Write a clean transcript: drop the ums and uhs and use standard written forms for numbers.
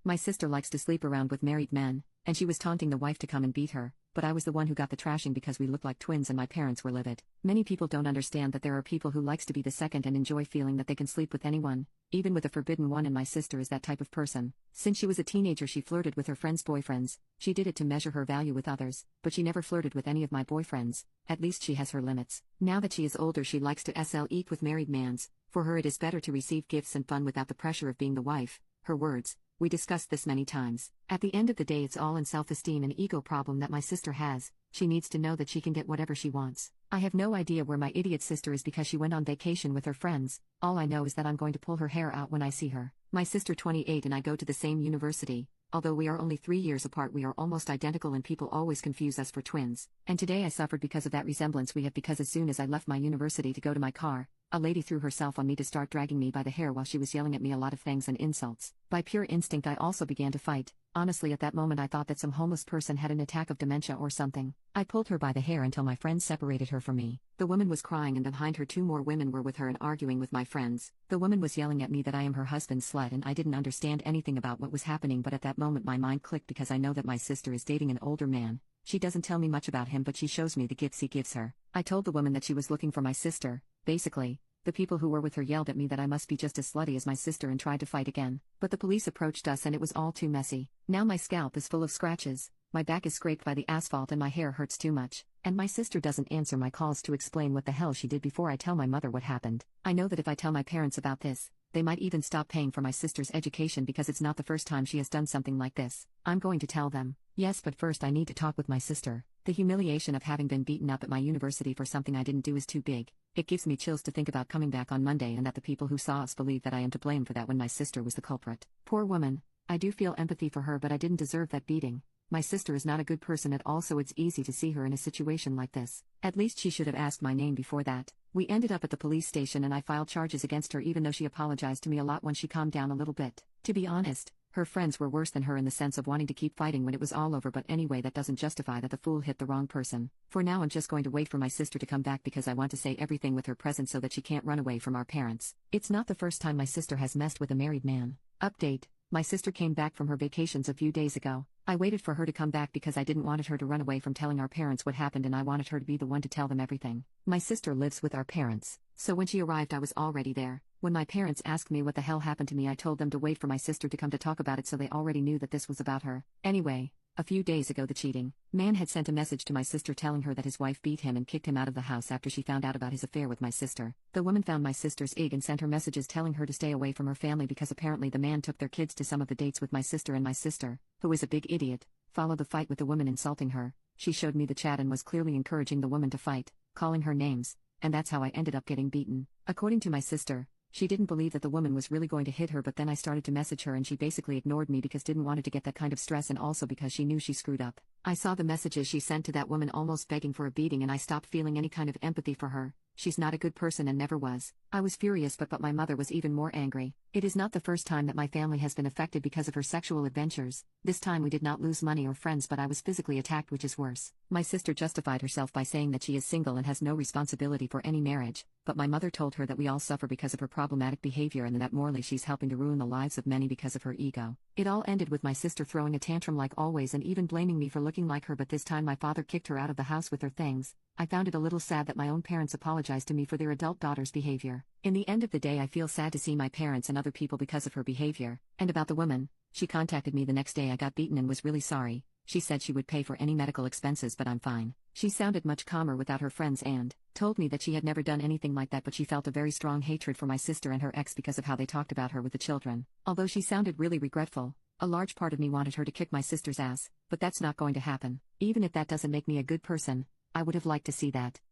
My sister likes to sleep around with married men, and she was taunting the wife to come and beat her, but I was the one who got the trashing because we looked like twins and my parents were livid. Many people don't understand that there are people who likes to be the second and enjoy feeling that they can sleep with anyone, even with a forbidden one, and my sister is that type of person. Since she was a teenager she flirted with her friends' boyfriends. She did it to measure her value with others, but she never flirted with any of my boyfriends. At least she has her limits. Now that she is older she likes to eat with married mans. For her it is better to receive gifts and fun without the pressure of being the wife. Her words. We discussed this many times. At the end of the day it's all in self-esteem and ego problem that my sister has. She needs to know that she can get whatever she wants. I have no idea where my idiot sister is because she went on vacation with her friends. All I know is that I'm going to pull her hair out when I see her. My sister 28 and I go to the same university. Although we are only 3 years apart we are almost identical and people always confuse us for twins. And today I suffered because of that resemblance we have, because as soon as I left my university to go to my car, a lady threw herself on me to start dragging me by the hair while she was yelling at me a lot of things and insults. By pure instinct I also began to fight. Honestly at that moment I thought that some homeless person had an attack of dementia or something. I pulled her by the hair until my friends separated her from me. The woman was crying and behind her 2 more women were with her and arguing with my friends. The woman was yelling at me that I am her husband's slut and I didn't understand anything about what was happening, but at that moment my mind clicked because I know that my sister is dating an older man. She doesn't tell me much about him but she shows me the gifts he gives her. I told the woman that she was looking for my sister. Basically, the people who were with her yelled at me that I must be just as slutty as my sister and tried to fight again. But the police approached us and it was all too messy. Now my scalp is full of scratches, my back is scraped by the asphalt and my hair hurts too much. And my sister doesn't answer my calls to explain what the hell she did before I tell my mother what happened. I know that if I tell my parents about this, they might even stop paying for my sister's education because it's not the first time she has done something like this. I'm going to tell them. Yes, but first I need to talk with my sister. The humiliation of having been beaten up at my university for something I didn't do is too big. It gives me chills to think about coming back on Monday and that the people who saw us believe that I am to blame for that when my sister was the culprit. Poor woman. I do feel empathy for her but I didn't deserve that beating. My sister is not a good person at all so it's easy to see her in a situation like this. At least she should have asked my name before that. We ended up at the police station and I filed charges against her even though she apologized to me a lot when she calmed down a little bit. To be honest, her friends were worse than her in the sense of wanting to keep fighting when it was all over, but anyway that doesn't justify that the fool hit the wrong person. For now I'm just going to wait for my sister to come back because I want to say everything with her present so that she can't run away from our parents. It's not the first time my sister has messed with a married man. Update. My sister came back from her vacations a few days ago. I waited for her to come back because I didn't want her to run away from telling our parents what happened and I wanted her to be the one to tell them everything. My sister lives with our parents, so when she arrived I was already there. When my parents asked me what the hell happened to me I told them to wait for my sister to come to talk about it so they already knew that this was about her. Anyway, a few days ago the cheating man had sent a message to my sister telling her that his wife beat him and kicked him out of the house after she found out about his affair with my sister. The woman found my sister's ig and sent her messages telling her to stay away from her family because apparently the man took their kids to some of the dates with my sister, and my sister, who is a big idiot, followed the fight with the woman insulting her. She showed me the chat and was clearly encouraging the woman to fight, calling her names, and that's how I ended up getting beaten. According to my sister, she didn't believe that the woman was really going to hit her, but then I started to message her and she basically ignored me because didn't want her to get that kind of stress and also because she knew she screwed up. I saw the messages she sent to that woman almost begging for a beating and I stopped feeling any kind of empathy for her. She's not a good person and never was. I was furious but my mother was even more angry. It is not the first time that my family has been affected because of her sexual adventures. This time we did not lose money or friends but I was physically attacked, which is worse. My sister justified herself by saying that she is single and has no responsibility for any marriage, but my mother told her that we all suffer because of her problematic behavior and that morally she's helping to ruin the lives of many because of her ego. It all ended with my sister throwing a tantrum like always and even blaming me for looking like her, but this time my father kicked her out of the house with her things. I found it a little sad that my own parents apologized to me for their adult daughter's behavior. In the end of the day I feel sad to see my parents and other people because of her behavior. And about the woman, she contacted me the next day I got beaten and was really sorry. She said she would pay for any medical expenses but I'm fine. She sounded much calmer without her friends and told me that she had never done anything like that, but she felt a very strong hatred for my sister and her ex because of how they talked about her with the children. Although she sounded really regretful, a large part of me wanted her to kick my sister's ass, but that's not going to happen. Even if that doesn't make me a good person, I would have liked to see that.